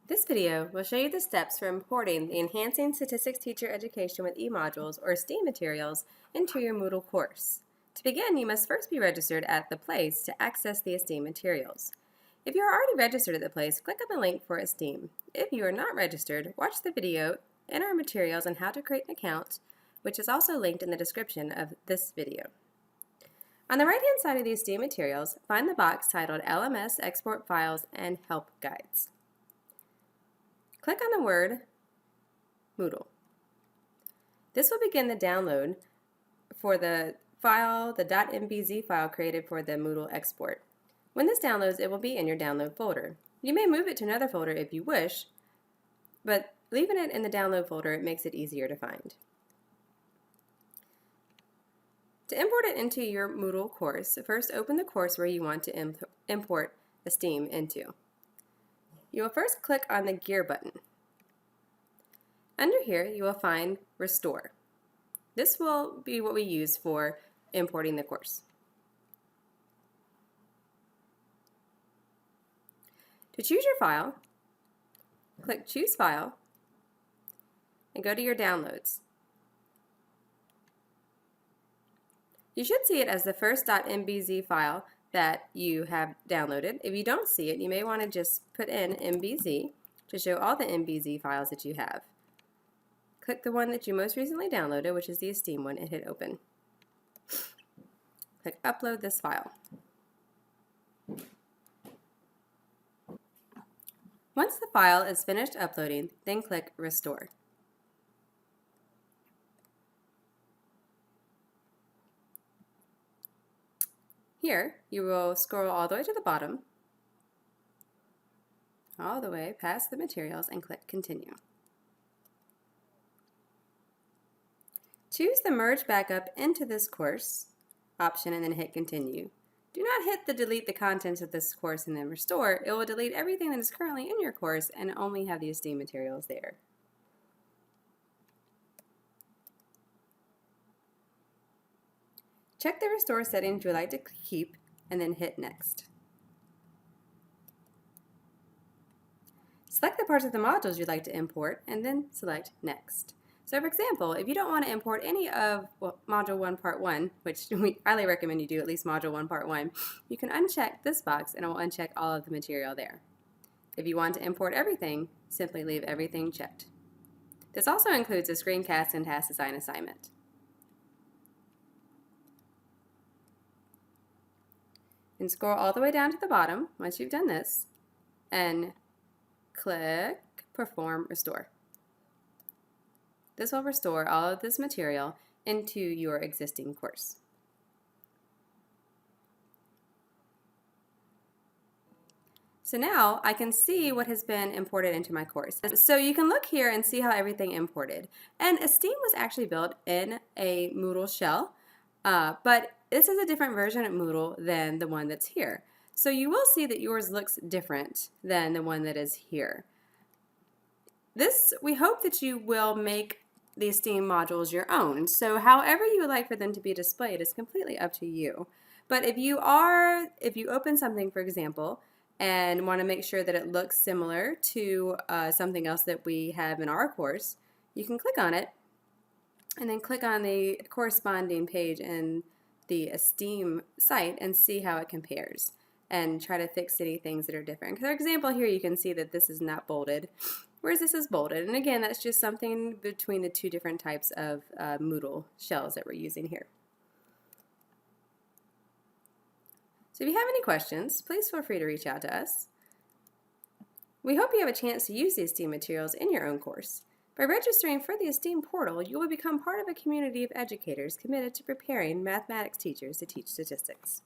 This video will show you the steps for importing the Enhancing Statistics Teacher Education with E-Modules or STEAM materials into your Moodle course. To begin, you must first be registered at the place to access the ESTEEM materials. If you are already registered at the place, click on the link for ESTEEM. If you are not registered, watch the video in our materials on how to create an account, which is also linked in the description of this video. On the right-hand side of the ESTEEM materials, find the box titled LMS Export Files and Help Guides. Click on the word Moodle. This will begin the download for the file, the .mbz file created for the Moodle export. When this downloads, it will be in your download folder. You may move it to another folder if you wish, but leaving it in the download folder makes it easier to find. To import it into your Moodle course, first open the course where you want to import ESTEEM into. You will first click on the Gear button. Under here, you will find Restore. This will be what we use for importing the course. To choose your file, click Choose File and go to your downloads. You should see it as the first .mbz file that you have downloaded. If you don't see it, you may want to just put in MBZ to show all the MBZ files that you have. Click the one that you most recently downloaded, which is the ESTEEM one, and hit Open. Click Upload this file. Once the file is finished uploading, then click Restore. Here, you will scroll all the way to the bottom, all the way past the materials, and click Continue. Choose the Merge Backup into this course option and then hit Continue. Do not hit the Delete the contents of this course and then Restore. It will delete everything that is currently in your course and only have the ESTEEM materials there. Check the Restore settings you would like to keep and then hit Next. Select the parts of the modules you'd like to import and then select Next. So for example, if you don't want to import any of Module 1 Part 1, which we highly recommend you do at least Module 1 Part 1, you can uncheck this box and it will uncheck all of the material there. If you want to import everything, simply leave everything checked. This also includes a screencast and task design assignment. And scroll all the way down to the bottom once you've done this and click Perform Restore. This will restore all of this material into your existing course. So now I can see what has been imported into my course. So you can look here and see how everything imported. And ESTEEM was actually built in a Moodle shell, but this is a different version of Moodle than the one that's here. So you will see that yours looks different than the one that is here. We hope that you will make the ESTEEM modules your own. So however you would like for them to be displayed is completely up to you. But if you open something, for example, and want to make sure that it looks similar to something else that we have in our course, you can click on it and then click on the corresponding page in the ESTEEM site and see how it compares and try to fix any things that are different. For example, here you can see that this is not bolded, whereas this is bolded. And again, that's just something between the two different types of Moodle shells that we're using here. So if you have any questions, please feel free to reach out to us. We hope you have a chance to use the ESTEEM materials in your own course. By registering for the ESTEEM portal, you will become part of a community of educators committed to preparing mathematics teachers to teach statistics.